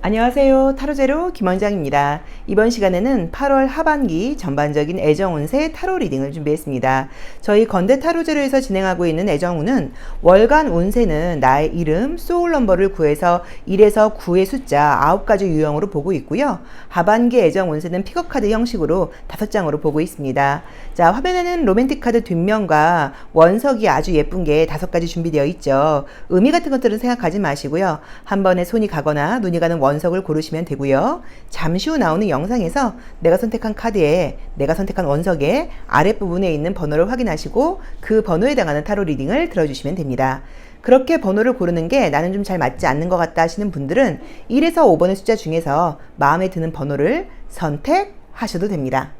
안녕하세요. 타로제로 김원장입니다. 이번 시간에는 8월 하반기 전반적인 애정운세 타로 리딩을 준비했습니다. 저희 건대 타로제로에서 진행하고 있는 애정운은 월간 운세는 나의 이름, 소울 넘버를 구해서 1에서 9의 숫자 9가지 유형으로 보고 있고요. 하반기 애정운세는 픽업 카드 형식으로 5장으로 보고 있습니다. 자, 화면에는 로맨틱 카드 뒷면과 원석이 아주 예쁜 게 5가지 준비되어 있죠. 의미 같은 것들은 생각하지 마시고요. 한 번에 손이 가거나 눈이 가는 원석을 고르시면 되고요. 잠시 후 나오는 영상에서 내가 선택한 카드에 내가 선택한 원석의 아랫부분에 있는 번호를 확인하시고 그 번호에 해당하는 타로 리딩을 들어주시면 됩니다. 그렇게 번호를 고르는 게 나는 좀 잘 맞지 않는 것 같다 하시는 분들은 1에서 5번의 숫자 중에서 마음에 드는 번호를 선택하셔도 됩니다.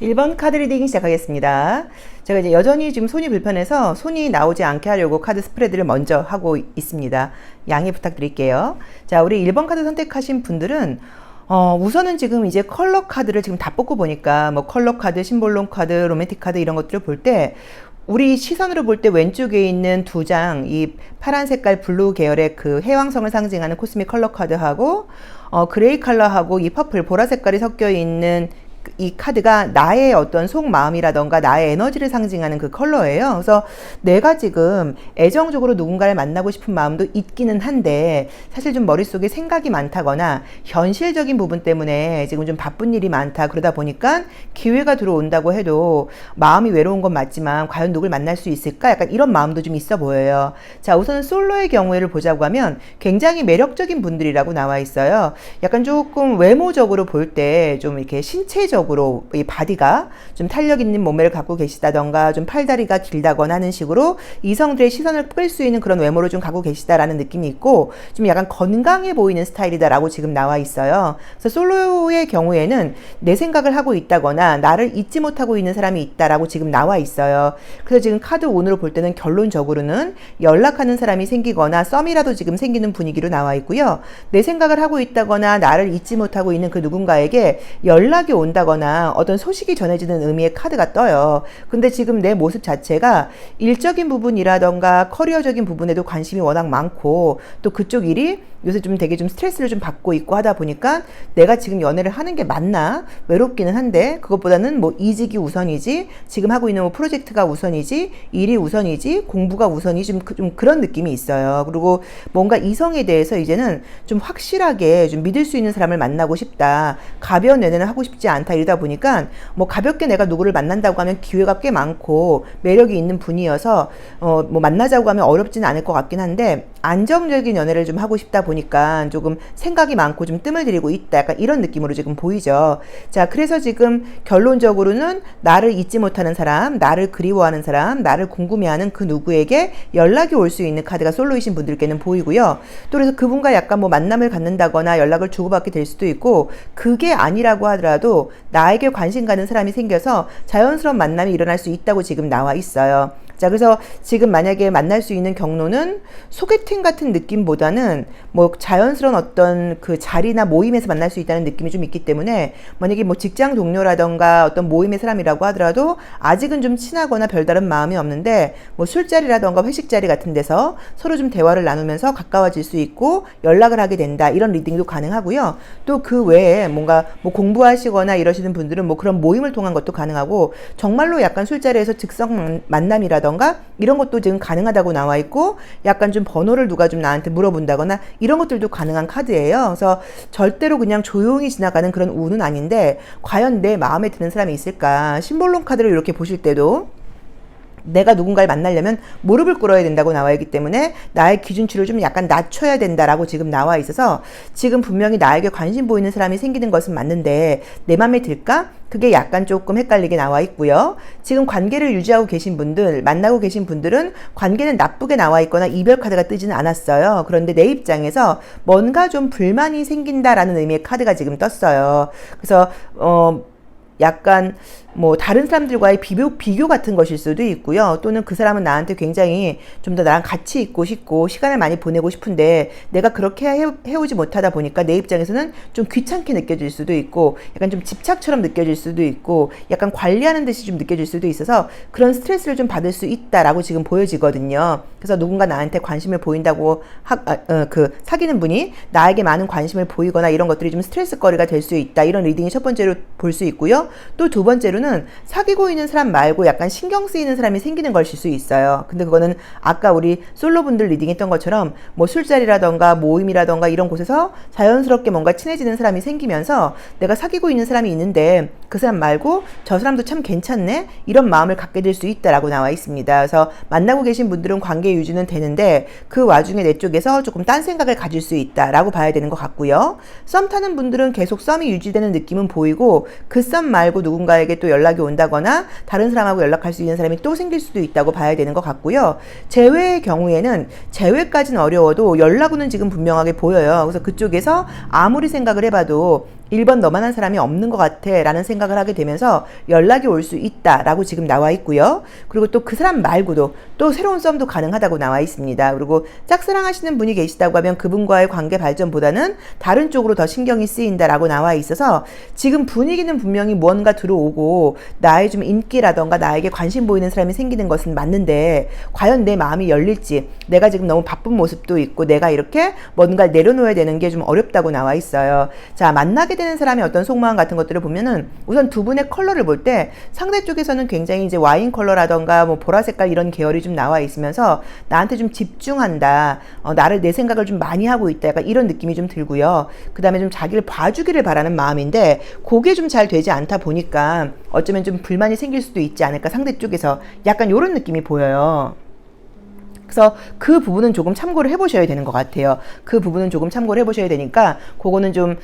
1번 카드 리딩 시작하겠습니다. 제가 이제 여전히 지금 손이 불편해서 손이 나오지 않게 하려고 카드 스프레드를 먼저 하고 있습니다. 양해 부탁드릴게요. 자, 우리 1번 카드 선택하신 분들은 우선은 지금 이제 컬러 카드를 지금 다 뽑고 보니까 뭐 컬러 카드, 심볼론 카드, 로맨틱 카드 이런 것들을 볼 때 우리 시선으로 볼 때 왼쪽에 있는 두 장, 이 파란 색깔 블루 계열의 그 해왕성을 상징하는 코스믹 컬러 카드하고 그레이 컬러하고 이 퍼플 보라 색깔이 섞여 있는 이 카드가 나의 어떤 속마음이라던가 나의 에너지를 상징하는 그 컬러예요. 그래서 내가 지금 애정적으로 누군가를 만나고 싶은 마음도 있기는 한데 사실 좀 머릿속에 생각이 많다거나 현실적인 부분 때문에 지금 좀 바쁜 일이 많다 그러다 보니까 기회가 들어온다고 해도 마음이 외로운 건 맞지만 과연 누굴 만날 수 있을까? 약간 이런 마음도 좀 있어 보여요. 자, 우선 솔로의 경우를 보자고 하면 굉장히 매력적인 분들이라고 나와 있어요. 약간 조금 외모적으로 볼 때 좀 이렇게 신체적으로 이 바디가 좀 탄력 있는 몸매를 갖고 계시다던가 좀 팔다리가 길다거나 하는 식으로 이성들의 시선을 끌 수 있는 그런 외모를 좀 갖고 계시다라는 느낌이 있고 좀 약간 건강해 보이는 스타일이다라고 지금 나와 있어요. 그래서 솔로의 경우에는 내 생각을 하고 있다거나 나를 잊지 못하고 있는 사람이 있다라고 지금 나와 있어요. 그래서 지금 카드 운으로 볼 때는 결론적으로는 연락하는 사람이 생기거나 썸이라도 지금 생기는 분위기로 나와 있고요. 내 생각을 하고 있다거나 나를 잊지 못하고 있는 그 누군가에게 연락이 온다거나 어떤 소식이 전해지는 의미의 카드가 떠요. 근데 지금 내 모습 자체가 일적인 부분이라던가 커리어적인 부분에도 관심이 워낙 많고 또 그쪽 일이 요새 좀 되게 좀 스트레스를 좀 받고 있고 하다 보니까 내가 지금 연애를 하는 게 맞나? 외롭기는 한데 그것보다는 뭐 이직이 우선이지 지금 하고 있는 뭐 프로젝트가 우선이지 일이 우선이지 공부가 우선이지 좀 그런 느낌이 있어요. 그리고 뭔가 이성에 대해서 이제는 좀 확실하게 좀 믿을 수 있는 사람을 만나고 싶다. 가벼운 연애는 하고 싶지 않다 이러다 보니까 뭐 가볍게 내가 누구를 만난다고 하면 기회가 꽤 많고 매력이 있는 분이어서 뭐 만나자고 하면 어렵지는 않을 것 같긴 한데 안정적인 연애를 좀 하고 싶다 보니까 조금 생각이 많고 좀 뜸을 들이고 있다. 약간 이런 느낌으로 지금 보이죠. 자, 그래서 지금 결론적으로는 나를 잊지 못하는 사람, 나를 그리워하는 사람, 나를 궁금해하는 그 누구에게 연락이 올 수 있는 카드가 솔로이신 분들께는 보이고요. 또 그래서 그분과 약간 뭐 만남을 갖는다거나 연락을 주고받게 될 수도 있고 그게 아니라고 하더라도 나에게 관심 가는 사람이 생겨서 자연스러운 만남이 일어날 수 있다고 지금 나와 있어요. 자, 그래서 지금 만약에 만날 수 있는 경로는 소개팅 같은 느낌보다는 뭐 자연스러운 어떤 그 자리나 모임에서 만날 수 있다는 느낌이 좀 있기 때문에 만약에 뭐 직장 동료라던가 어떤 모임의 사람이라고 하더라도 아직은 좀 친하거나 별다른 마음이 없는데 뭐 술자리라던가 회식자리 같은 데서 서로 좀 대화를 나누면서 가까워질 수 있고 연락을 하게 된다. 이런 리딩도 가능하고요. 또 그 외에 뭔가 뭐 공부하시거나 이러시는 분들은 뭐 그런 모임을 통한 것도 가능하고 정말로 약간 술자리에서 즉석 만남이라던가 이런 것도 지금 가능하다고 나와 있고 약간 좀 번호를 누가 좀 나한테 물어본다거나 이런 것들도 가능한 카드예요. 그래서 절대로 그냥 조용히 지나가는 그런 운은 아닌데 과연 내 마음에 드는 사람이 있을까? 심볼론 카드를 이렇게 보실 때도 내가 누군가를 만나려면 무릎을 꿇어야 된다고 나와 있기 때문에 나의 기준치를 좀 약간 낮춰야 된다라고 지금 나와 있어서 지금 분명히 나에게 관심 보이는 사람이 생기는 것은 맞는데 내 맘에 들까? 그게 약간 조금 헷갈리게 나와 있고요. 지금 관계를 유지하고 계신 분들, 만나고 계신 분들은 관계는 나쁘게 나와 있거나 이별 카드가 뜨지는 않았어요. 그런데 내 입장에서 뭔가 좀 불만이 생긴다라는 의미의 카드가 지금 떴어요. 그래서 약간 뭐 다른 사람들과의 비교 같은 것일 수도 있고요. 또는 그 사람은 나한테 굉장히 좀 더 나랑 같이 있고 싶고 시간을 많이 보내고 싶은데 내가 그렇게 해오지 못하다 보니까 내 입장에서는 좀 귀찮게 느껴질 수도 있고 약간 좀 집착처럼 느껴질 수도 있고 약간 관리하는 듯이 좀 느껴질 수도 있어서 그런 스트레스를 좀 받을 수 있다라고 지금 보여지거든요. 그래서 누군가 나한테 관심을 보인다고 사귀는 분이 나에게 많은 관심을 보이거나 이런 것들이 좀 스트레스거리가 될 수 있다. 이런 리딩이 첫 번째로 볼 수 있고요. 또 두 번째로는 사귀고 있는 사람 말고 약간 신경 쓰이는 사람이 생기는 것일 수 있어요. 근데 그거는 아까 우리 솔로분들 리딩했던 것처럼 뭐 술자리라던가 모임이라던가 이런 곳에서 자연스럽게 뭔가 친해지는 사람이 생기면서 내가 사귀고 있는 사람이 있는데 그 사람 말고 저 사람도 참 괜찮네? 이런 마음을 갖게 될 수 있다라고 나와 있습니다. 그래서 만나고 계신 분들은 관계 유지는 되는데 그 와중에 내 쪽에서 조금 딴 생각을 가질 수 있다라고 봐야 되는 것 같고요. 썸 타는 분들은 계속 썸이 유지되는 느낌은 보이고 그 썸 말고 누군가에게 또 연락이 온다거나 다른 사람하고 연락할 수 있는 사람이 또 생길 수도 있다고 봐야 되는 것 같고요. 재회의 경우에는 재회까지는 어려워도 연락 오는 지금 분명하게 보여요. 그래서 그쪽에서 아무리 생각을 해봐도 1번 너만한 사람이 없는 것 같아 라는 생각을 하게 되면서 연락이 올 수 있다 라고 지금 나와 있고요. 그리고 또 그 사람 말고도 또 새로운 썸도 가능하다고 나와 있습니다. 그리고 짝사랑하시는 분이 계시다고 하면 그분과의 관계 발전보다는 다른 쪽으로 더 신경이 쓰인다 라고 나와 있어서 지금 분위기는 분명히 무언가 들어오고 나의 좀 인기라던가 나에게 관심 보이는 사람이 생기는 것은 맞는데 과연 내 마음이 열릴지 내가 지금 너무 바쁜 모습도 있고 내가 이렇게 뭔가 내려놓아야 되는 게 좀 어렵다고 나와 있어요. 자, 만나게 되는 사람의 어떤 속마음 같은 것들을 보면은 우선 두 분의 컬러를 볼 때 상대 쪽에서는 굉장히 이제 와인 컬러라던가 뭐 보라 색깔 이런 계열이 좀 나와 있으면서 나한테 좀 집중한다. 나를 내 생각을 좀 많이 하고 있다. 약간 이런 느낌이 좀 들고요. 그 다음에 좀 자기를 봐주기를 바라는 마음인데 그게 좀 잘 되지 않다 보니까 어쩌면 좀 불만이 생길 수도 있지 않을까 상대 쪽에서 약간 이런 느낌이 보여요. 그래서 그 부분은 조금 참고를 해보셔야 되는 것 같아요. 그 부분은 조금 참고를 해보셔야 되니까 그거는 좀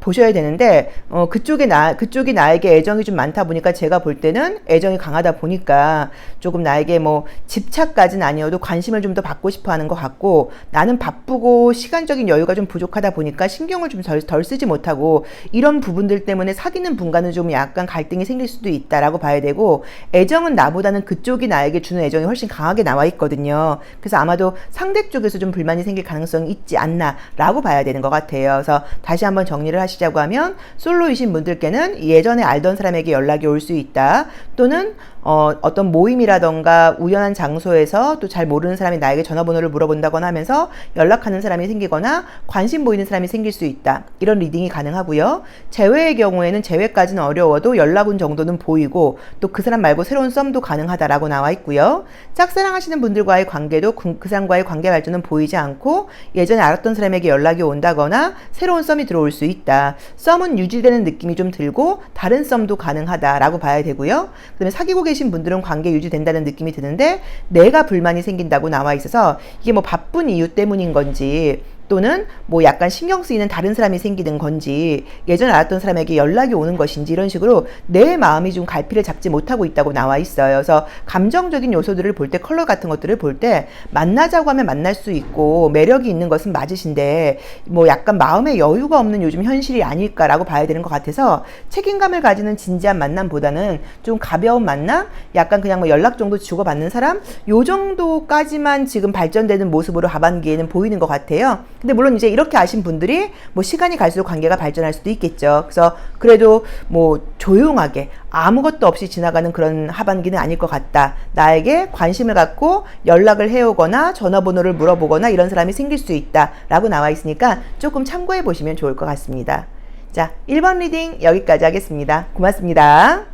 보셔야 되는데, 그쪽이 나에게 애정이 좀 많다 보니까 제가 볼 때는 애정이 강하다 보니까 조금 나에게 뭐 집착까지는 아니어도 관심을 좀 더 받고 싶어 하는 것 같고, 나는 바쁘고 시간적인 여유가 좀 부족하다 보니까 신경을 좀 덜 쓰지 못하고, 이런 부분들 때문에 사귀는 분과는 좀 약간 갈등이 생길 수도 있다라고 봐야 되고, 애정은 나보다는 그쪽이 나에게 주는 애정이 훨씬 강하게 나와 있거든요. 그래서 아마도 상대 쪽에서 좀 불만이 생길 가능성이 있지 않나라고 봐야 되는 것 같아요. 그래서 다시 한번 정리를 하시자고 하면 솔로이신 분들께는 예전에 알던 사람에게 연락이 올 수 있다. 또는 어떤 모임이라던가 우연한 장소에서 또 잘 모르는 사람이 나에게 전화번호를 물어본다거나 하면서 연락하는 사람이 생기거나 관심 보이는 사람이 생길 수 있다. 이런 리딩이 가능하고요. 재회의 경우에는 재회까지는 어려워도 연락 온 정도는 보이고 또 그 사람 말고 새로운 썸도 가능하다라고 나와 있고요. 짝사랑하시는 분들과의 관계도 그 사람과의 관계 발전은 보이지 않고 예전에 알았던 사람에게 연락이 온다거나 새로운 썸이 들어올 수 있다. 썸은 유지되는 느낌이 좀 들고 다른 썸도 가능하다라고 봐야 되고요. 그 다음에 사귀고 계신 분들은 관계 유지된다는 느낌이 드는데 내가 불만이 생긴다고 나와 있어서 이게 뭐 바쁜 이유 때문인 건지 또는 뭐 약간 신경 쓰이는 다른 사람이 생기는 건지 예전에 알았던 사람에게 연락이 오는 것인지 이런 식으로 내 마음이 좀 갈피를 잡지 못하고 있다고 나와 있어요. 그래서 감정적인 요소들을 볼 때 컬러 같은 것들을 볼 때 만나자고 하면 만날 수 있고 매력이 있는 것은 맞으신데 뭐 약간 마음의 여유가 없는 요즘 현실이 아닐까라고 봐야 되는 것 같아서 책임감을 가지는 진지한 만남보다는 좀 가벼운 만남 약간 그냥 뭐 연락 정도 주고받는 사람 요 정도까지만 지금 발전되는 모습으로 하반기에는 보이는 것 같아요. 근데 물론 이제 이렇게 아신 분들이 뭐 시간이 갈수록 관계가 발전할 수도 있겠죠. 그래서 그래도 뭐 조용하게 아무것도 없이 지나가는 그런 하반기는 아닐 것 같다. 나에게 관심을 갖고 연락을 해오거나 전화번호를 물어보거나 이런 사람이 생길 수 있다 라고 나와 있으니까 조금 참고해 보시면 좋을 것 같습니다. 자, 1번 리딩 여기까지 하겠습니다. 고맙습니다.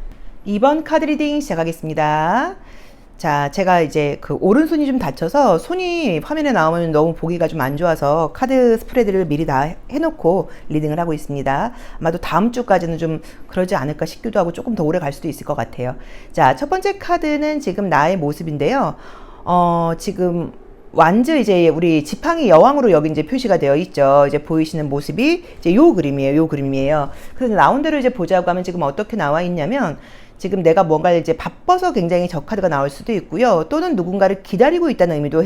2번 카드 리딩 시작하겠습니다. 자, 제가 이제 그 오른손이 좀 다쳐서 손이 화면에 나오면 너무 보기가 좀 안 좋아서 카드 스프레드를 미리 다 해놓고 리딩을 하고 있습니다. 아마도 다음 주까지는 좀 그러지 않을까 싶기도 하고 조금 더 오래 갈 수도 있을 것 같아요. 자, 첫 번째 카드는 지금 나의 모습인데요. 지금 완즈 이제 우리 지팡이 여왕으로 여기 이제 표시가 되어 있죠. 이제 보이시는 모습이 이제 요 그림이에요. 그래서 나온 대로 이제 보자고 하면 지금 어떻게 나와 있냐면 지금 내가 뭔가를 이제 바빠서 굉장히 저 카드가 나올 수도 있고요. 또는 누군가를 기다리고 있다는 의미도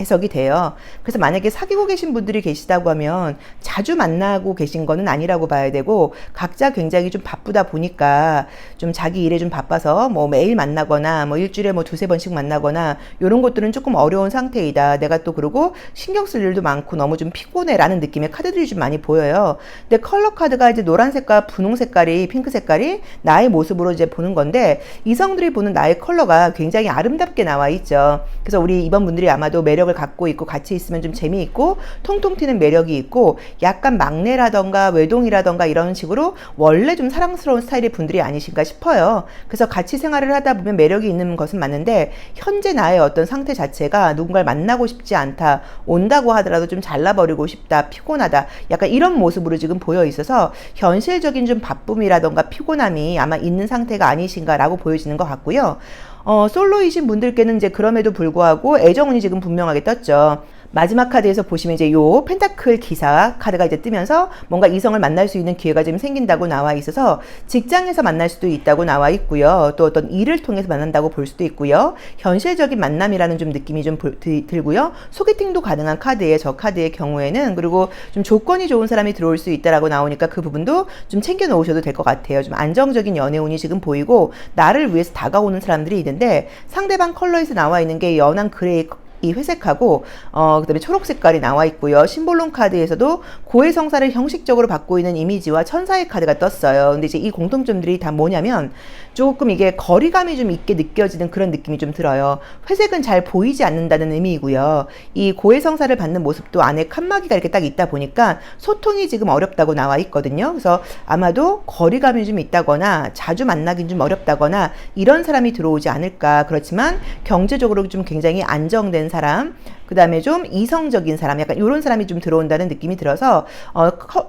해석이 돼요. 그래서 만약에 사귀고 계신 분들이 계시다고 하면 자주 만나고 계신 거는 아니라고 봐야 되고, 각자 굉장히 좀 바쁘다 보니까 좀 자기 일에 좀 바빠서 뭐 매일 만나거나 뭐 일주일에 뭐 두세 번씩 만나거나 이런 것들은 조금 어려운 상태이다. 내가 또 그러고 신경 쓸 일도 많고 너무 좀 피곤해 라는 느낌의 카드들이 좀 많이 보여요. 근데 컬러 카드가 이제 노란색과 분홍 색깔이, 핑크 색깔이 나의 모습으로 이제 보는 건데, 이성들이 보는 나의 컬러가 굉장히 아름답게 나와 있죠. 그래서 우리 이번 분들이 아마도 매력을 갖고 있고 같이 있으면 좀 재미있고 통통 튀는 매력이 있고, 약간 막내라던가 외동이라던가 이런 식으로 원래 좀 사랑스러운 스타일의 분들이 아니신가 싶어요. 그래서 같이 생활을 하다 보면 매력이 있는 것은 맞는데, 현재 나의 어떤 상태 자체가 누군가를 만나고 싶지 않다, 온다고 하더라도 좀 잘라버리고 싶다, 피곤하다, 약간 이런 모습으로 지금 보여 있어서 현실적인 좀 바쁨이라던가 피곤함이 아마 있는 상태가 아니신가라고 보여지는 것 같고요. 솔로이신 분들께는 이제 그럼에도 불구하고 애정운이 지금 분명하게 떴죠. 마지막 카드에서 보시면 이제 요 펜타클 기사 카드가 이제 뜨면서 뭔가 이성을 만날 수 있는 기회가 좀 생긴다고 나와 있어서 직장에서 만날 수도 있다고 나와 있고요. 또 어떤 일을 통해서 만난다고 볼 수도 있고요. 현실적인 만남이라는 좀 느낌이 좀 들고요. 소개팅도 가능한 카드예요. 저 카드의 경우에는. 그리고 좀 조건이 좋은 사람이 들어올 수 있다라고 나오니까 그 부분도 좀 챙겨 놓으셔도 될 것 같아요. 좀 안정적인 연애운이 지금 보이고 나를 위해서 다가오는 사람들이 있는데, 상대방 컬러에서 나와 있는 게 연한 그레이, 이 회색하고 그다음에 초록 색깔이 나와 있고요. 심볼론 카드에서도 고해성사를 형식적으로 받고 있는 이미지와 천사의 카드가 떴어요. 근데 이제 이 공통점들이 다 뭐냐면, 조금 이게 거리감이 좀 있게 느껴지는 그런 느낌이 좀 들어요. 회색은 잘 보이지 않는다는 의미이고요. 이 고해성사를 받는 모습도 안에 칸막이가 이렇게 딱 있다 보니까 소통이 지금 어렵다고 나와 있거든요. 그래서 아마도 거리감이 좀 있다거나 자주 만나긴 좀 어렵다거나 이런 사람이 들어오지 않을까. 그렇지만 경제적으로 좀 굉장히 안정된 사람, 그 다음에 좀 이성적인 사람, 약간 이런 사람이 좀 들어온다는 느낌이 들어서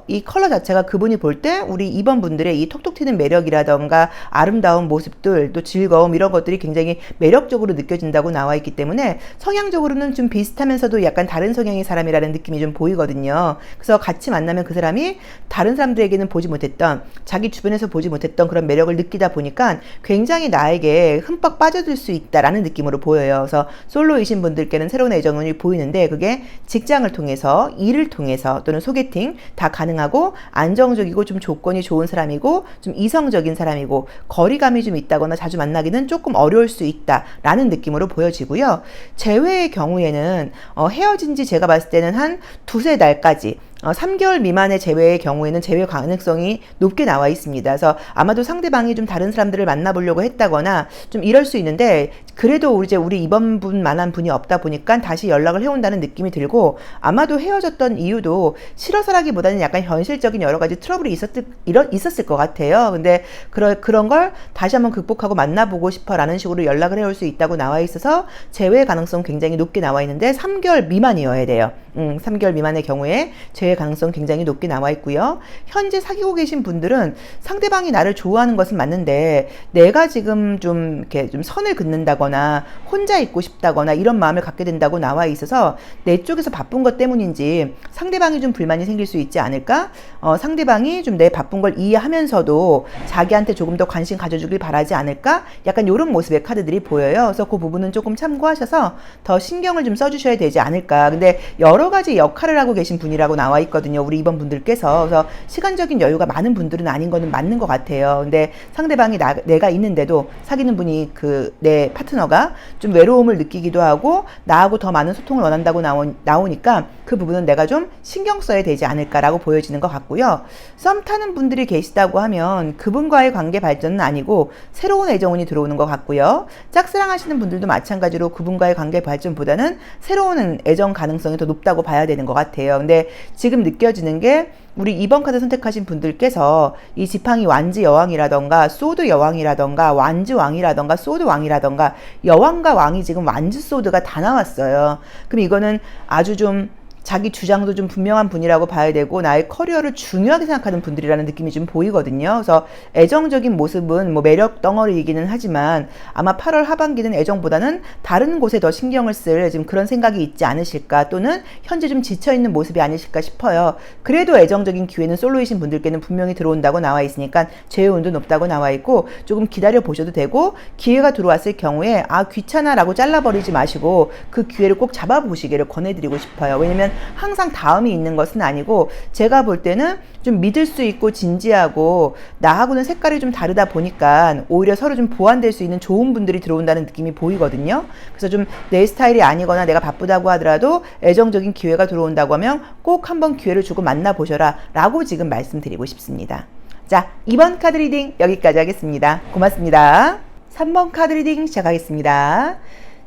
이 컬러 자체가 그분이 볼 때 우리 2번 분들의 이 톡톡 튀는 매력이라던가 아름다운 모습들, 또 즐거움, 이런 것들이 굉장히 매력적으로 느껴진다고 나와 있기 때문에 성향적으로는 좀 비슷하면서도 약간 다른 성향의 사람이라는 느낌이 좀 보이거든요. 그래서 같이 만나면 그 사람이 다른 사람들에게는 보지 못했던, 자기 주변에서 보지 못했던 그런 매력을 느끼다 보니까 굉장히 나에게 흠뻑 빠져들 수 있다라는 느낌으로 보여요. 그래서 솔로이신 분들께는 새로운 애정운이 보이는데, 그게 직장을 통해서, 일을 통해서, 또는 소개팅 다 가능하고 안정적이고 좀 조건이 좋은 사람이고 좀 이성적인 사람이고 거리감이 좀 있다거나 자주 만나기는 조금 어려울 수 있다라는 느낌으로 보여지고요. 재회의 경우에는 헤어진 지 제가 봤을 때는 한 두세 달까지 3개월 미만의 재회의 경우에는 재회 가능성이 높게 나와 있습니다. 그래서 아마도 상대방이 좀 다른 사람들을 만나보려고 했다거나 좀 이럴 수 있는데, 그래도 우리 이번 분만한 분이 없다 보니까 다시 연락을 해온다는 느낌이 들고, 아마도 헤어졌던 이유도 싫어서라기보다는 약간 현실적인 여러 가지 트러블이 있었을 것 같아요. 근데 그런 걸 다시 한번 극복하고 만나보고 싶어 라는 식으로 연락을 해올 수 있다고 나와 있어서 재회 가능성 굉장히 높게 나와 있는데 3개월 미만이어야 돼요. 3개월 미만의 경우에 재회 가능성 굉장히 높게 나와 있고요. 현재 사귀고 계신 분들은 상대방이 나를 좋아하는 것은 맞는데, 내가 지금 좀 이렇게 좀 선을 긋는다거나 혼자 있고 싶다거나 이런 마음을 갖게 된다고 나와 있어서 내 쪽에서 바쁜 것 때문인지 상대방이 좀 불만이 생길 수 있지 않을까? 상대방이 좀 내 바쁜 걸 이해하면서도 자기한테 조금 더 관심 가져주길 바라지 않을까? 약간 이런 모습의 카드들이 보여요. 그래서 그 부분은 조금 참고하셔서 더 신경을 좀 써주셔야 되지 않을까. 근데 여러 가지 역할을 하고 계신 분이라고 나와 있거든요. 우리 이번 분들께서. 그래서 시간적인 여유가 많은 분들은 아닌 거는 맞는 것 같아요. 근데 상대방이 내가 있는데도 사귀는 분이 내 파트너가 좀 외로움을 느끼기도 하고 나하고 더 많은 소통을 원한다고 나오니까 그 부분은 내가 좀 신경 써야 되지 않을까라고 보여지는 것 같고요. 썸 타는 분들이 계시다고 하면 그분과의 관계 발전은 아니고 새로운 애정운이 들어오는 것 같고요. 짝사랑 하시는 분들도 마찬가지로 그분과의 관계 발전보다는 새로운 애정 가능성이 더 높다고 봐야 되는 것 같아요. 근데 지금 느껴지는 게, 우리 2번 카드 선택하신 분들께서 이 지팡이 완지 여왕이라던가 소드 여왕이라던가 완지 왕이라던가 소드 왕이라던가 여왕과 왕이 지금 완지 소드가 다 나왔어요. 그럼 이거는 아주 좀 자기 주장도 좀 분명한 분이라고 봐야 되고 나의 커리어를 중요하게 생각하는 분들이라는 느낌이 좀 보이거든요. 그래서 애정적인 모습은 뭐 매력 덩어리이기는 하지만 아마 8월 하반기는 애정보다는 다른 곳에 더 신경을 쓸 지금 그런 생각이 있지 않으실까, 또는 현재 좀 지쳐있는 모습이 아니실까 싶어요. 그래도 애정적인 기회는 솔로이신 분들께는 분명히 들어온다고 나와 있으니까 재혼도 높다고 나와 있고 조금 기다려 보셔도 되고, 기회가 들어왔을 경우에 귀찮아 라고 잘라버리지 마시고 그 기회를 꼭 잡아보시기를 권해드리고 싶어요. 왜냐면 항상 다음이 있는 것은 아니고, 제가 볼 때는 좀 믿을 수 있고 진지하고 나하고는 색깔이 좀 다르다 보니까 오히려 서로 좀 보완될 수 있는 좋은 분들이 들어온다는 느낌이 보이거든요. 그래서 좀 내 스타일이 아니거나 내가 바쁘다고 하더라도 애정적인 기회가 들어온다고 하면 꼭 한번 기회를 주고 만나보셔라 라고 지금 말씀드리고 싶습니다. 자, 2번 카드 리딩 여기까지 하겠습니다. 고맙습니다. 3번 카드 리딩 시작하겠습니다.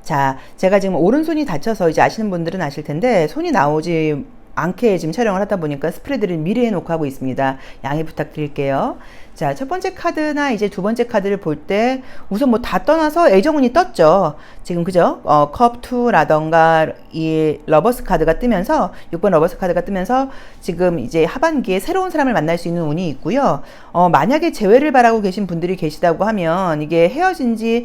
자, 제가 지금 오른손이 다쳐서 이제 아시는 분들은 아실 텐데 손이 나오지 않게 지금 촬영을 하다 보니까 스프레드를 미리 해놓고 하고 있습니다. 양해 부탁드릴게요. 자, 첫 번째 카드나 이제 두 번째 카드를 볼 때 우선 뭐 다 떠나서 애정운이 떴죠. 지금 그죠? 컵2라던가 이 러버스 카드가 뜨면서 6번 러버스 카드가 뜨면서 지금 이제 하반기에 새로운 사람을 만날 수 있는 운이 있고요. 만약에 재회를 바라고 계신 분들이 계시다고 하면 이게 헤어진 지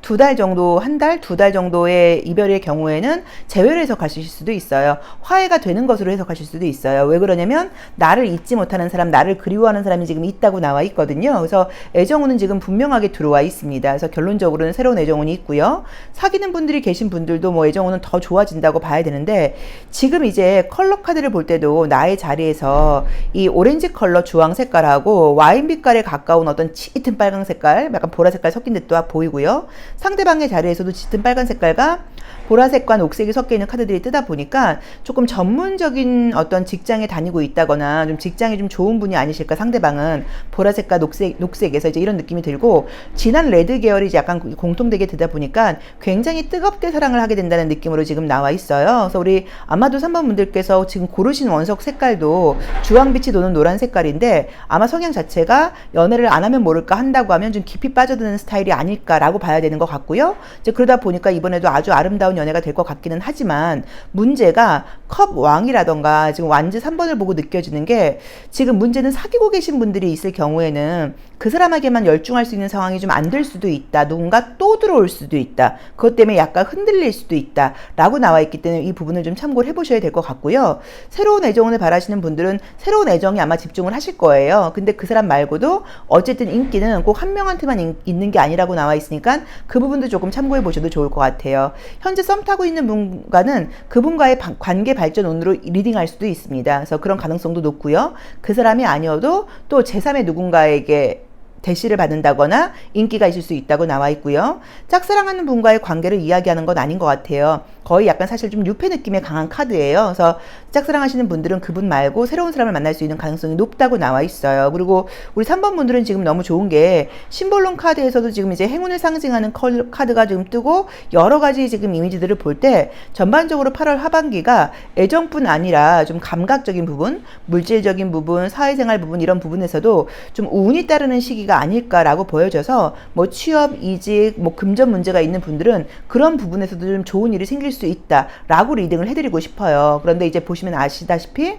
두 달 정도, 두 달 정도의 이별의 경우에는 재회를 해석하실 수도 있어요. 화해가 되는 것으로 해석하실 수도 있어요. 왜 그러냐면 나를 잊지 못하는 사람, 나를 그리워하는 사람이 지금 있다고 나와 있거든요. 그래서 애정운은 지금 분명하게 들어와 있습니다. 그래서 결론적으로는 새로운 애정운이 있고요. 사귀는 분들이 계신 분들도 뭐 애정운은 더 좋아진다고 봐야 되는데, 지금 이제 컬러 카드를 볼 때도 나의 자리에서 이 오렌지 컬러 주황 색깔하고 와인 빛깔에 가까운 어떤 짙은 빨강 색깔, 약간 보라 색깔 섞인 듯도 보이고요. 상대방의 자리에서도 짙은 빨간 색깔과 보라색과 녹색이 섞여 있는 카드들이 뜨다 보니까 조금 전문적인 어떤 직장에 다니고 있다거나 좀 직장이 좀 좋은 분이 아니실까, 상대방은 보라색과 녹색에서 이제 이런 느낌이 들고, 진한 레드 계열이 이제 약간 공통되게 되다 보니까 굉장히 뜨겁게 사랑을 하게 된다는 느낌으로 지금 나와 있어요. 그래서 우리 아마도 3번 분들께서 지금 고르신 원석 색깔도 주황빛이 도는 노란 색깔인데, 아마 성향 자체가 연애를 안 하면 모를까 한다고 하면 좀 깊이 빠져드는 스타일이 아닐까라고 봐야 되는 것 같고요. 이제 그러다 보니까 이번에도 아주 아름다운 연애가 될 것 같기는 하지만, 문제가 컵 왕이라던가 지금 완즈 3번을 보고 느껴지는 게, 지금 문제는 사귀고 계신 분들이 있을 경우에는 그 사람에게만 열중할 수 있는 상황이 좀 안 될 수도 있다. 누군가 또 들어올 수도 있다. 그것 때문에 약간 흔들릴 수도 있다 라고 나와 있기 때문에 이 부분을 좀 참고를 해보셔야 될 것 같고요. 새로운 애정을 바라시는 분들은 새로운 애정에 아마 집중을 하실 거예요. 근데 그 사람 말고도 어쨌든 인기는 꼭 한 명한테만 있는 게 아니라고 나와 있으니까 그 부분도 조금 참고해 보셔도 좋을 것 같아요. 현재 썸 타고 있는 분과는 그분과의 관계 발전 운으로 리딩할 수도 있습니다. 그래서 그런 가능성도 높고요. 그 사람이 아니어도 또 제3의 누군가에게 대시를 받는다거나 인기가 있을 수 있다고 나와 있고요. 짝사랑하는 분과의 관계를 이야기하는 건 아닌 것 같아요. 거의 약간 사실 좀 유패 느낌의 강한 카드예요. 그래서 짝사랑하시는 분들은 그분 말고 새로운 사람을 만날 수 있는 가능성이 높다고 나와 있어요. 그리고 우리 3번 분들은 지금 너무 좋은 게, 심볼론 카드에서도 지금 이제 행운을 상징하는 카드가 지금 뜨고 여러 가지 지금 이미지들을 볼 때 전반적으로 8월 하반기가 애정뿐 아니라 좀 감각적인 부분, 물질적인 부분, 사회생활 부분, 이런 부분에서도 좀 운이 따르는 시기가 아닐까라고 보여져서, 뭐 취업, 이직, 뭐 금전 문제가 있는 분들은 그런 부분에서도 좀 좋은 일이 생길 수 있다라고 리딩을 해드리고 싶어요. 그런데 이제 보시면 아시다시피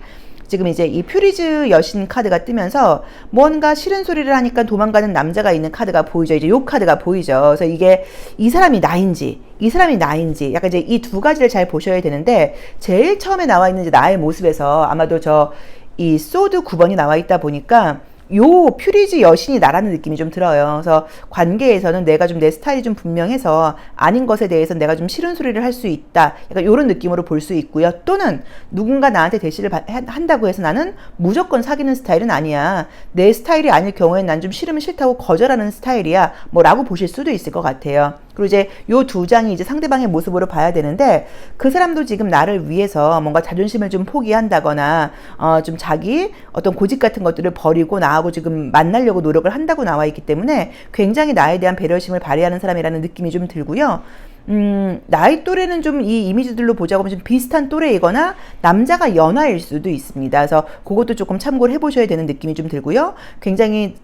지금 이제 이 퓨리즈 여신 카드가 뜨면서 뭔가 싫은 소리를 하니까 도망가는 남자가 있는 카드가 보이죠. 이제 요 카드가 보이죠. 그래서 이게 이 사람이 나인지 약간 이제 이 두 가지를 잘 보셔야 되는데, 제일 처음에 나와 있는 이제 나의 모습에서 아마도 이 소드 9번이 나와 있다 보니까 요 퓨리즈 여신이 나라는 느낌이 좀 들어요. 그래서 관계에서는 내가 좀 내 스타일이 좀 분명해서 아닌 것에 대해서 내가 좀 싫은 소리를 할 수 있다. 약간 요런 느낌으로 볼 수 있고요. 또는 누군가 나한테 대시를 한다고 해서 나는 무조건 사귀는 스타일은 아니야. 내 스타일이 아닐 경우엔 난 좀 싫으면 싫다고 거절하는 스타일이야. 뭐 라고 보실 수도 있을 것 같아요. 그리고 이제 요 두 장이 이제 상대방의 모습으로 봐야 되는데, 그 사람도 지금 나를 위해서 뭔가 자존심을 좀 포기한다거나 좀 자기 어떤 고집 같은 것들을 버리고 나하고 지금 만나려고 노력을 한다고 나와 있기 때문에 굉장히 나에 대한 배려심을 발휘하는 사람이라는 느낌이 좀 들고요. 나이 또래는 좀 이 이미지들로 보자고 하면 좀 비슷한 또래이거나 남자가 연하일 수도 있습니다. 그래서 그것도 조금 참고를 해보셔야 되는 느낌이 좀 들고요. 굉장히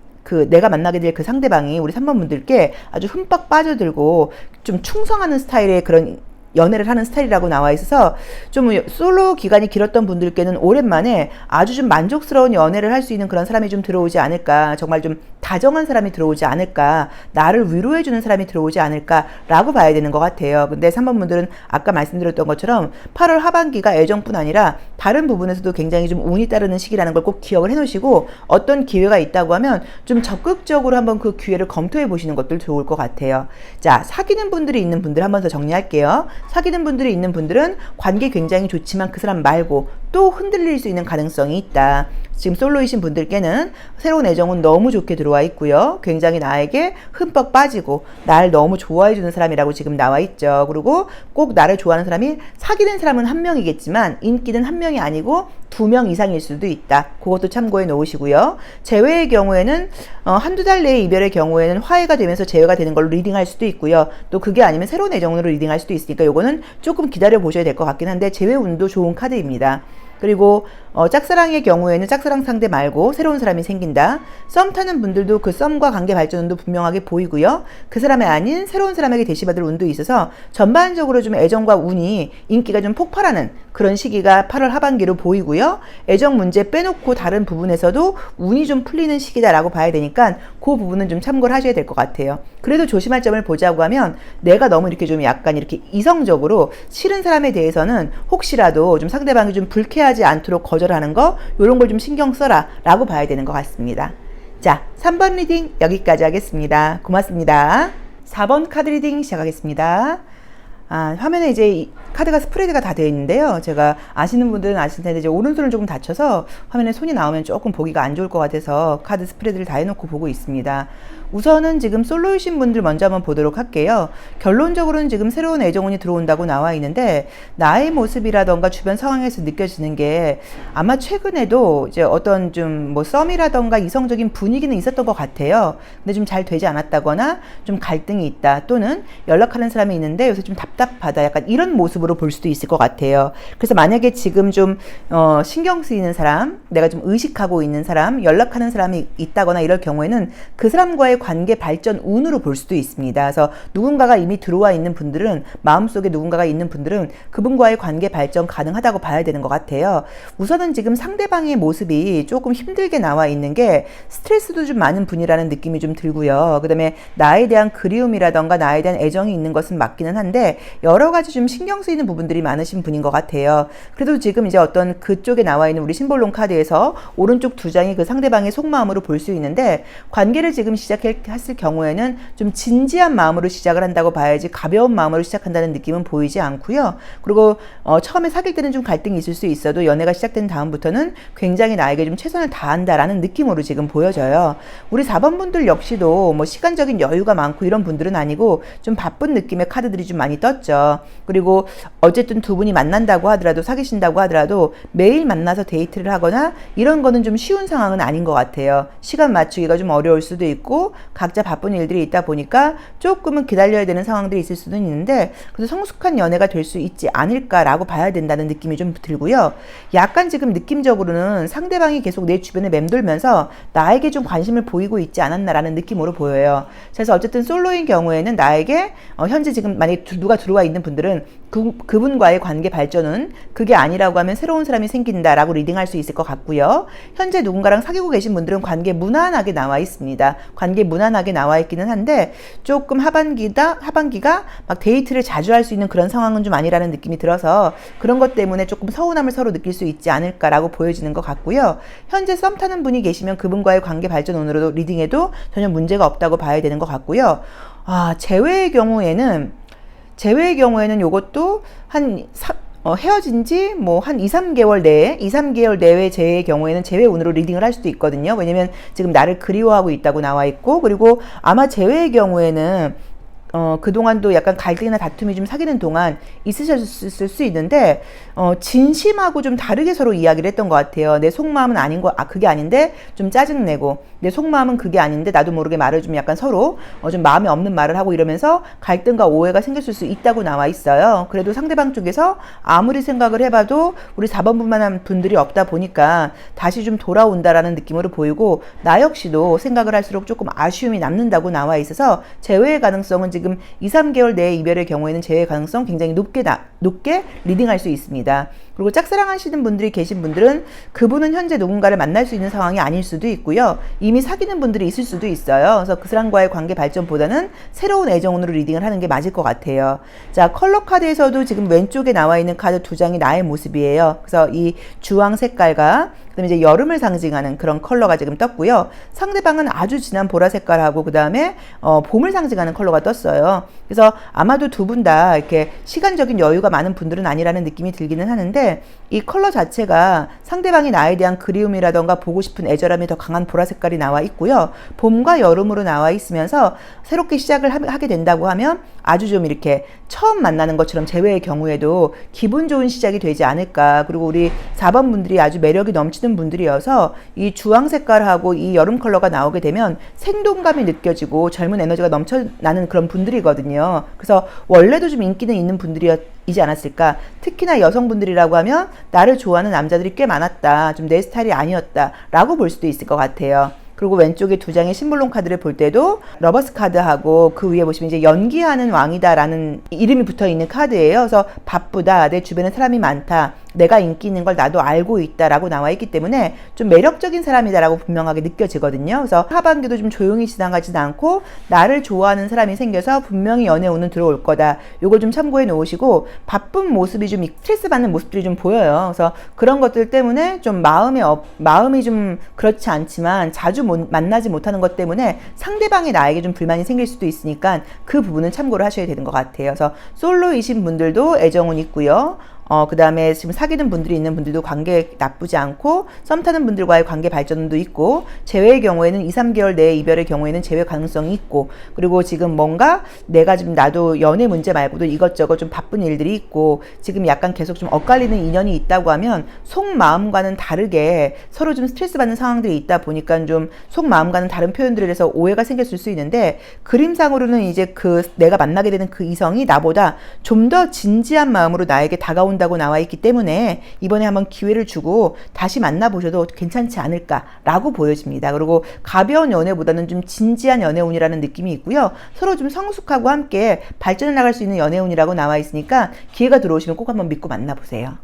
내가 만나게 될 그 상대방이 우리 3번 분들께 아주 흠뻑 빠져들고 좀 충성하는 스타일의 그런 연애를 하는 스타일이라고 나와 있어서 좀 솔로 기간이 길었던 분들께는 오랜만에 아주 좀 만족스러운 연애를 할 수 있는 그런 사람이 좀 들어오지 않을까, 정말 좀 다정한 사람이 들어오지 않을까, 나를 위로해주는 사람이 들어오지 않을까라고 봐야 되는 것 같아요. 근데 3번 분들은 아까 말씀드렸던 것처럼 8월 하반기가 애정뿐 아니라 다른 부분에서도 굉장히 좀 운이 따르는 시기라는 걸 꼭 기억을 해놓으시고, 어떤 기회가 있다고 하면 좀 적극적으로 한번 그 기회를 검토해 보시는 것도 좋을 것 같아요. 자, 사귀는 분들이 있는 분들 한번 더 정리할게요. 사귀는 분들이 있는 분들은 관계 굉장히 좋지만 그 사람 말고 또 흔들릴 수 있는 가능성이 있다. 지금 솔로이신 분들께는 새로운 애정은 너무 좋게 들어와 있고요. 굉장히 나에게 흠뻑 빠지고 날 너무 좋아해주는 사람이라고 지금 나와 있죠. 그리고 꼭 나를 좋아하는 사람이, 사귀는 사람은 한 명이겠지만 인기는 한 명이 아니고 2명 이상일 수도 있다. 그것도 참고해 놓으시고요. 재회의 경우에는 한두 달 내의 이별의 경우에는 화해가 되면서 재회가 되는 걸로 리딩할 수도 있고요. 또 그게 아니면 새로운 애정으로 리딩할 수도 있으니까 요거는 조금 기다려 보셔야 될 것 같긴 한데, 재회 운도 좋은 카드입니다. 그리고 짝사랑의 경우에는 짝사랑 상대 말고 새로운 사람이 생긴다. 썸 타는 분들도 그 썸과 관계 발전운도 분명하게 보이고요. 그 사람이 아닌 새로운 사람에게 대시받을 운도 있어서 전반적으로 좀 애정과 운이, 인기가 좀 폭발하는 그런 시기가 8월 하반기로 보이고요. 애정 문제 빼놓고 다른 부분에서도 운이 좀 풀리는 시기다라고 봐야 되니까 그 부분은 좀 참고를 하셔야 될 것 같아요. 그래도 조심할 점을 보자고 하면, 내가 너무 이렇게 좀 약간 이렇게 이성적으로 싫은 사람에 대해서는 혹시라도 좀 상대방이 좀 불쾌하지 않도록 거절하는 거, 이런 걸 좀 신경 써라 라고 봐야 되는 것 같습니다. 자, 3번 리딩 여기까지 하겠습니다. 고맙습니다. 4번 카드 리딩 시작하겠습니다. 화면에 이제 이 카드가 스프레드가 다 되어 있는데요. 제가 아시는 분들은 아실 텐데, 이제 오른손을 조금 다쳐서 화면에 손이 나오면 조금 보기가 안 좋을 것 같아서 카드 스프레드를 다 해놓고 보고 있습니다. 우선은 지금 솔로이신 분들 먼저 한번 보도록 할게요. 결론적으로는 지금 새로운 애정운이 들어온다고 나와 있는데, 나의 모습이라던가 주변 상황에서 느껴지는 게 아마 최근에도 이제 어떤 좀 뭐 썸이라던가 이성적인 분위기는 있었던 것 같아요. 근데 좀 잘 되지 않았다거나 좀 갈등이 있다, 또는 연락하는 사람이 있는데 요새 좀 답답하다, 약간 이런 모습으로 볼 수도 있을 것 같아요. 그래서 만약에 지금 좀 신경 쓰이는 사람, 내가 좀 의식하고 있는 사람, 연락하는 사람이 있다거나 이럴 경우에는 그 사람과의 관계 발전 운으로 볼 수도 있습니다. 그래서 누군가가 이미 들어와 있는 분들은, 마음속에 누군가가 있는 분들은 그분과의 관계 발전 가능하다고 봐야 되는 것 같아요. 우선은 지금 상대방의 모습이 조금 힘들게 나와 있는 게 스트레스도 좀 많은 분이라는 느낌이 좀 들고요. 그 다음에 나에 대한 그리움이라던가 나에 대한 애정이 있는 것은 맞기는 한데, 여러 가지 좀 신경 쓰이는 부분들이 많으신 분인 것 같아요. 그래도 지금 이제 어떤 그쪽에 나와 있는 우리 심볼론 카드에서 오른쪽 2장이 그 상대방의 속마음으로 볼 수 있는데, 관계를 지금 시작했을 경우에는 좀 진지한 마음으로 시작을 한다고 봐야지 가벼운 마음으로 시작한다는 느낌은 보이지 않고요. 그리고 처음에 사귈 때는 좀 갈등이 있을 수 있어도 연애가 시작된 다음부터는 굉장히 나에게 좀 최선을 다한다라는 느낌으로 지금 보여져요. 우리 4번 분들 역시도 뭐 시간적인 여유가 많고 이런 분들은 아니고 좀 바쁜 느낌의 카드들이 좀 많이 떴죠. 그리고 어쨌든 두 분이 만난다고 하더라도, 사귀신다고 하더라도 매일 만나서 데이트를 하거나 이런 거는 좀 쉬운 상황은 아닌 것 같아요. 시간 맞추기가 좀 어려울 수도 있고 각자 바쁜 일들이 있다 보니까 조금은 기다려야 되는 상황들이 있을 수도 있는데, 그래도 성숙한 연애가 될 수 있지 않을까라고 봐야 된다는 느낌이 좀 들고요. 약간 지금 느낌적으로는 상대방이 계속 내 주변에 맴돌면서 나에게 좀 관심을 보이고 있지 않았나라는 느낌으로 보여요. 그래서 어쨌든 솔로인 경우에는 나에게 현재 지금 만약에 누가 들어와 있는 분들은 그분과의 관계 발전은 그게 아니라고 하면 새로운 사람이 생긴다라고 리딩할 수 있을 것 같고요. 현재 누군가랑 사귀고 계신 분들은 관계 무난하게 나와 있습니다. 관계 무난하게 나와 있기는 한데, 조금 하반기가 막 데이트를 자주 할 수 있는 그런 상황은 좀 아니라는 느낌이 들어서 그런 것 때문에 조금 서운함을 서로 느낄 수 있지 않을까라고 보여지는 것 같고요. 현재 썸 타는 분이 계시면 그분과의 관계 발전 운으로 리딩해도 전혀 문제가 없다고 봐야 되는 것 같고요. 재회의 경우에는 요것도 헤어진 지 뭐 한 2, 3개월 내에 재회의 경우에는 재회 운으로 리딩을 할 수도 있거든요. 왜냐면 지금 나를 그리워하고 있다고 나와 있고, 그리고 아마 재회의 경우에는 그동안도 약간 갈등이나 다툼이 좀 사귀는 동안 있으셨을 수 있는데, 진심하고 좀 다르게 서로 이야기를 했던 것 같아요. 내 속마음은 그게 아닌데 좀 짜증내고, 내 속마음은 그게 아닌데 나도 모르게 말을 좀 약간 서로 좀 마음에 없는 말을 하고 이러면서 갈등과 오해가 생겼을 수 있다고 나와 있어요. 그래도 상대방 쪽에서 아무리 생각을 해봐도 우리 4번분만한 분들이 없다 보니까 다시 좀 돌아온다라는 느낌으로 보이고, 나 역시도 생각을 할수록 조금 아쉬움이 남는다고 나와 있어서 재회의 가능성은 지금 2, 3개월 내에 이별의 경우에는 재회 가능성 굉장히 높게 리딩할 수 있습니다. 그리고 짝사랑하시는 분들이 계신 분들은 그분은 현재 누군가를 만날 수 있는 상황이 아닐 수도 있고요. 이미 사귀는 분들이 있을 수도 있어요. 그래서 그 사람과의 관계 발전보다는 새로운 애정운으로 리딩을 하는 게 맞을 것 같아요. 자, 컬러 카드에서도 지금 왼쪽에 나와 있는 카드 2장이 나의 모습이에요. 그래서 이 주황 색깔과 그다음에 이제 여름을 상징하는 그런 컬러가 지금 떴고요. 상대방은 아주 진한 보라 색깔하고 그다음에 봄을 상징하는 컬러가 떴어요. 그래서 아마도 두 분 다 이렇게 시간적인 여유가 많은 분들은 아니라는 느낌이 들기는 하는데 이 컬러 자체가 상대방이 나에 대한 그리움이라던가 보고 싶은 애절함이 더 강한 보라 색깔이 나와 있고요. 봄과 여름으로 나와 있으면서 새롭게 시작을 하게 된다고 하면 아주 좀 이렇게 처음 만나는 것처럼 재회의 경우에도 기분 좋은 시작이 되지 않을까. 그리고 우리 4번 분들이 아주 매력이 넘치는 분들이어서 이 주황 색깔하고 이 여름 컬러가 나오게 되면 생동감이 느껴지고 젊은 에너지가 넘쳐나는 그런 분들이거든요. 그래서 원래도 좀 인기는 있는 분들이지 않았을까. 특히나 여성분들이라고 하면 나를 좋아하는 남자들이 꽤 많았다. 좀 내 스타일이 아니었다. 라고 볼 수도 있을 것 같아요. 그리고 왼쪽에 2장의 심볼론 카드를 볼 때도 러버스 카드하고 그 위에 보시면 이제 연기하는 왕이다라는 이름이 붙어 있는 카드예요. 그래서 바쁘다, 내 주변에 사람이 많다, 내가 인기 있는 걸 나도 알고 있다라고 나와 있기 때문에 좀 매력적인 사람이다라고 분명하게 느껴지거든요. 그래서 하반기도 좀 조용히 지나가지도 않고 나를 좋아하는 사람이 생겨서 분명히 연애운은 들어올 거다. 요걸 좀 참고해 놓으시고 바쁜 모습이 좀 스트레스 받는 모습들이 좀 보여요. 그래서 그런 것들 때문에 좀 마음이 좀 그렇지 않지만 자주 만나지 못하는 것 때문에 상대방이 나에게 좀 불만이 생길 수도 있으니까 그 부분은 참고를 하셔야 되는 것 같아요. 그래서 솔로이신 분들도 애정운 있고요. 그 다음에 지금 사귀는 분들이 있는 분들도 관계 나쁘지 않고 썸 타는 분들과의 관계 발전도 있고 재회의 경우에는 2, 3개월 내에 이별의 경우에는 재회 가능성이 있고 그리고 지금 뭔가 내가 지금 나도 연애 문제 말고도 이것저것 좀 바쁜 일들이 있고 지금 약간 계속 좀 엇갈리는 인연이 있다고 하면 속마음과는 다르게 서로 좀 스트레스 받는 상황들이 있다 보니까 좀 속마음과는 다른 표현들에 대해서 오해가 생겼을 수 있는데 그림상으로는 이제 내가 만나게 되는 그 이성이 나보다 좀 더 진지한 마음으로 나에게 다가온다고 나와 있기 때문에 이번에 한번 기회를 주고 다시 만나보셔도 괜찮지 않을까라고 보여집니다. 그리고 가벼운 연애보다는 좀 진지한 연애운이라는 느낌이 있고요. 서로 좀 성숙하고 함께 발전해 나갈 수 있는 연애운이라고 나와 있으니까 기회가 들어오시면 꼭 한번 믿고 만나보세요.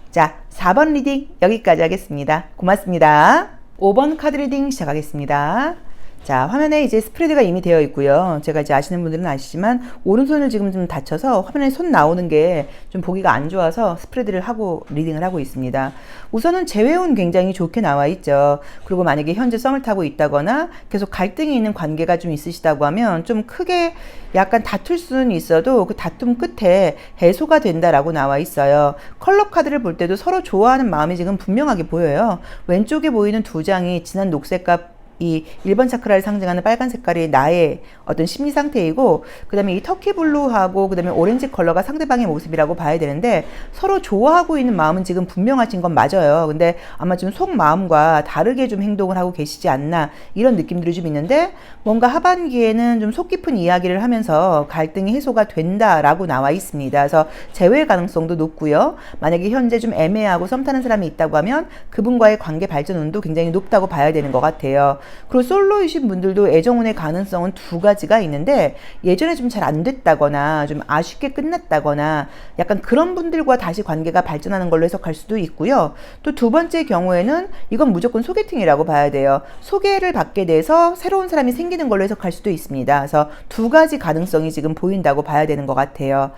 자, 4번 리딩 여기까지 하겠습니다. 고맙습니다. 5번 카드 리딩 시작하겠습니다. 자, 화면에 이제 스프레드가 이미 되어 있고요. 제가 이제 아시는 분들은 아시지만 오른손을 지금 좀 다쳐서 화면에 손 나오는 게 좀 보기가 안 좋아서 스프레드를 하고 리딩을 하고 있습니다. 우선은 재회운 굉장히 좋게 나와 있죠. 그리고 만약에 현재 썸을 타고 있다거나 계속 갈등이 있는 관계가 좀 있으시다고 하면 좀 크게 약간 다툴 수는 있어도 그 다툼 끝에 해소가 된다라고 나와 있어요. 컬러 카드를 볼 때도 서로 좋아하는 마음이 지금 분명하게 보여요. 왼쪽에 보이는 2장이 진한 녹색과 이 1번 차크라를 상징하는 빨간 색깔이 나의 어떤 심리 상태이고 그 다음에 이 터키 블루하고 그 다음에 오렌지 컬러가 상대방의 모습이라고 봐야 되는데 서로 좋아하고 있는 마음은 지금 분명하신 건 맞아요. 근데 아마 좀 속마음과 다르게 좀 행동을 하고 계시지 않나 이런 느낌들이 좀 있는데 뭔가 하반기에는 좀 속 깊은 이야기를 하면서 갈등이 해소가 된다라고 나와 있습니다. 그래서 재회 가능성도 높고요. 만약에 현재 좀 애매하고 썸 타는 사람이 있다고 하면 그분과의 관계 발전 운도 굉장히 높다고 봐야 되는 것 같아요. 그리고 솔로이신 분들도 애정운의 가능성은 2가지가 있는데 예전에 좀 잘 안 됐다거나 좀 아쉽게 끝났다거나 약간 그런 분들과 다시 관계가 발전하는 걸로 해석할 수도 있고요. 또 2번째 경우에는 이건 무조건 소개팅이라고 봐야 돼요. 소개를 받게 돼서 새로운 사람이 생기는 걸로 해석할 수도 있습니다. 그래서 2가지 가능성이 지금 보인다고 봐야 되는 것 같아요.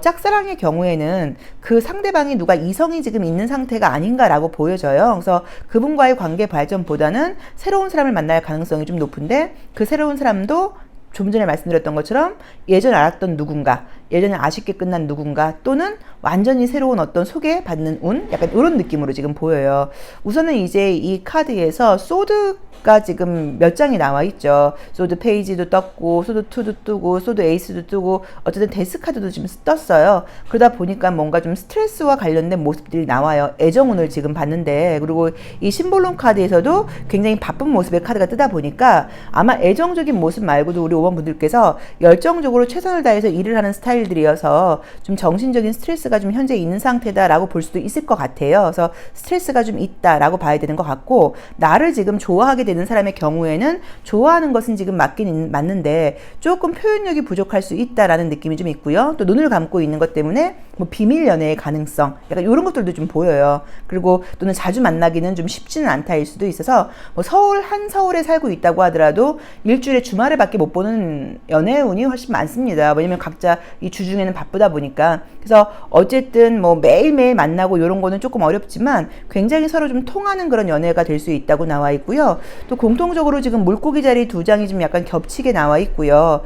짝사랑의 경우에는 그 상대방이 누가 이성이 지금 있는 상태가 아닌가라고 보여져요. 그래서 그분과의 관계 발전보다는 새로운 사람을 만날 가능성이 좀 높은데 그 새로운 사람도 좀 전에 말씀드렸던 것처럼 예전에 알았던 누군가, 예전에 아쉽게 끝난 누군가 또는 완전히 새로운 어떤 소개받는 운? 약간 이런 느낌으로 지금 보여요. 우선은 이제 이 카드에서 소드가 지금 몇 장이 나와 있죠. 소드 페이지도 떴고 소드 2도 뜨고 소드 에이스도 뜨고 어쨌든 데스 카드도 지금 떴어요. 그러다 보니까 뭔가 좀 스트레스와 관련된 모습들이 나와요. 애정운을 지금 봤는데 그리고 이 심볼론 카드에서도 굉장히 바쁜 모습의 카드가 뜨다 보니까 아마 애정적인 모습 말고도 우리 5번 분들께서 열정적으로 최선을 다해서 일을 하는 스타일 스타일들이어서 좀 정신적인 스트레스가 좀 현재 있는 상태다라고 볼 수도 있을 것 같아요. 그래서 스트레스가 좀 있다라고 봐야 되는 것 같고, 나를 지금 좋아하게 되는 사람의 경우에는 좋아하는 것은 지금 맞긴 맞는데 조금 표현력이 부족할 수 있다라는 느낌이 좀 있고요. 또 눈을 감고 있는 것 때문에 뭐 비밀 연애의 가능성, 약간 이런 것들도 좀 보여요. 그리고 또는 자주 만나기는 좀 쉽지는 않다일 수도 있어서 뭐 서울에 살고 있다고 하더라도 일주일에 주말에 밖에 못 보는 연애 운이 훨씬 많습니다. 왜냐면 각자 이 주중에는 바쁘다 보니까. 그래서 어쨌든 뭐 매일매일 만나고 이런 거는 조금 어렵지만 굉장히 서로 좀 통하는 그런 연애가 될 수 있다고 나와 있고요. 또 공통적으로 지금 물고기 자리 두 장이 좀 약간 겹치게 나와 있고요.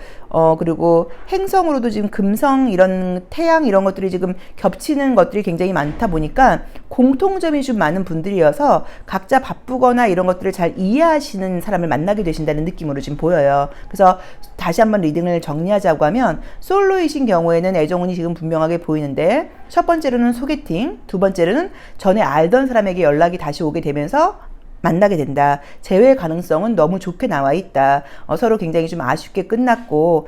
그리고 행성으로도 지금 금성 이런 태양 이런 것들이 지금 겹치는 것들이 굉장히 많다 보니까 공통점이 좀 많은 분들이어서 각자 바쁘거나 이런 것들을 잘 이해하시는 사람을 만나게 되신다는 느낌으로 지금 보여요. 그래서 다시 한번 리딩을 정리하자고 하면 솔로이신 경우에는 애정운이 지금 분명하게 보이는데, 첫 번째로는 소개팅, 두 번째로는 전에 알던 사람에게 연락이 다시 오게 되면서 만나게 된다. 재회 가능성은 너무 좋게 나와 있다. 서로 굉장히 좀 아쉽게 끝났고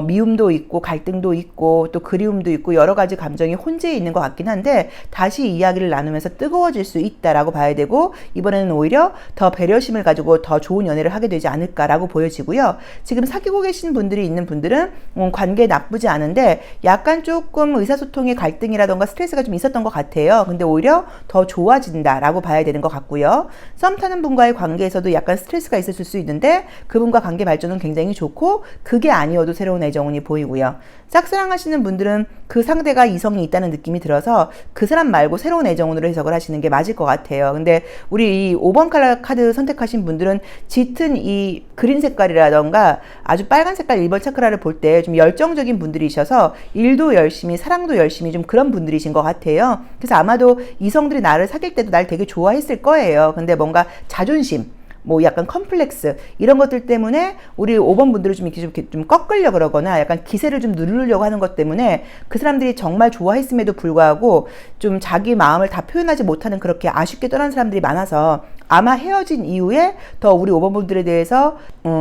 미움도 있고 갈등도 있고 또 그리움도 있고 여러 가지 감정이 혼재해 있는 것 같긴 한데 다시 이야기를 나누면서 뜨거워질 수 있다라고 봐야 되고, 이번에는 오히려 더 배려심을 가지고 더 좋은 연애를 하게 되지 않을까라고 보여지고요. 지금 사귀고 계신 분들이 있는 분들은 관계 나쁘지 않은데 약간 조금 의사소통의 갈등이라던가 스트레스가 좀 있었던 것 같아요. 근데 오히려 더 좋아진다라고 봐야 되는 것 같고요. 썸 타는 분과의 관계에서도 약간 스트레스가 있었을 수 있는데 그분과 관계 발전은 굉장히 좋고, 그게 아니어도 새로운 애정운이 보이고요. 짝사랑 하시는 분들은 그 상대가 이성이 있다는 느낌이 들어서 그 사람 말고 새로운 애정운으로 해석을 하시는 게 맞을 것 같아요. 근데 우리 이 5번 카드 선택하신 분들은 짙은 이 그린 색깔이라던가 아주 빨간 색깔 1번 차크라를 볼 때 좀 열정적인 분들이셔서 일도 열심히 사랑도 열심히 좀 그런 분들이신 것 같아요. 그래서 아마도 이성들이 나를 사귈 때도 날 되게 좋아했을 거예요. 근데 뭔가 자존심, 뭐 약간 컴플렉스 이런 것들 때문에 우리 5번 분들을 좀 이렇게 좀 꺾으려고 그러거나 약간 기세를 좀 누르려고 하는 것 때문에 그 사람들이 정말 좋아했음에도 불구하고 좀 자기 마음을 다 표현하지 못하는, 그렇게 아쉽게 떠난 사람들이 많아서 아마 헤어진 이후에 더 우리 5번 분들에 대해서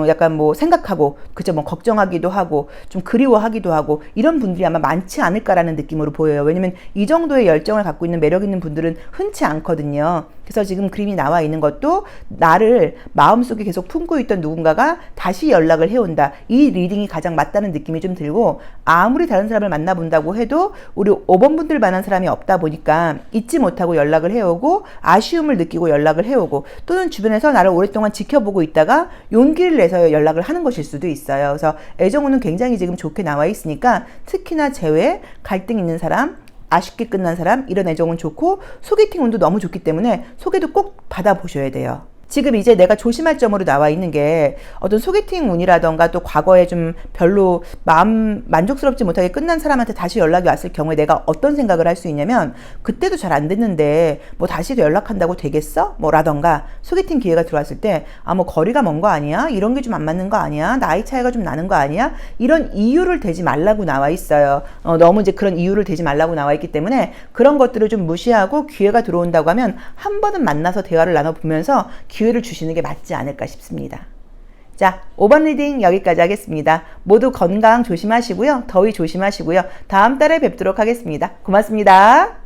약간 뭐 생각하고, 그죠, 뭐 걱정하기도 하고 좀 그리워하기도 하고 이런 분들이 아마 많지 않을까라는 느낌으로 보여요. 왜냐면 이 정도의 열정을 갖고 있는 매력 있는 분들은 흔치 않거든요. 그래서 지금 그림이 나와 있는 것도 나를 마음속에 계속 품고 있던 누군가가 다시 연락을 해온다. 이 리딩이 가장 맞다는 느낌이 좀 들고, 아무리 다른 사람을 만나본다고 해도 우리 5번 분들 만한 사람이 없다 보니까 잊지 못하고 연락을 해오고 아쉬움을 느끼고 연락을 해오고, 또는 주변에서 나를 오랫동안 지켜보고 있다가 용기를 내서 연락을 하는 것일 수도 있어요. 그래서 애정운은 굉장히 지금 좋게 나와 있으니까 특히나 재회, 갈등 있는 사람, 아쉽게 끝난 사람, 이런 애정은 좋고, 소개팅 운도 너무 좋기 때문에 소개도 꼭 받아보셔야 돼요. 지금 이제 내가 조심할 점으로 나와 있는 게 어떤 소개팅 운이라던가 또 과거에 좀 별로 마음 만족스럽지 못하게 끝난 사람한테 다시 연락이 왔을 경우에 내가 어떤 생각을 할 수 있냐면, 그때도 잘 안 됐는데 뭐 다시 연락한다고 되겠어? 뭐 라던가, 소개팅 기회가 들어왔을 때 뭐 거리가 먼 거 아니야? 이런 게 좀 안 맞는 거 아니야? 나이 차이가 좀 나는 거 아니야? 이런 이유를 대지 말라고 나와 있어요. 너무 이제 그런 이유를 대지 말라고 나와 있기 때문에 그런 것들을 좀 무시하고 기회가 들어온다고 하면 한 번은 만나서 대화를 나눠보면서 기회를 주시는 게 맞지 않을까 싶습니다. 자, 5번 리딩 여기까지 하겠습니다. 모두 건강 조심하시고요. 더위 조심하시고요. 다음 달에 뵙도록 하겠습니다. 고맙습니다.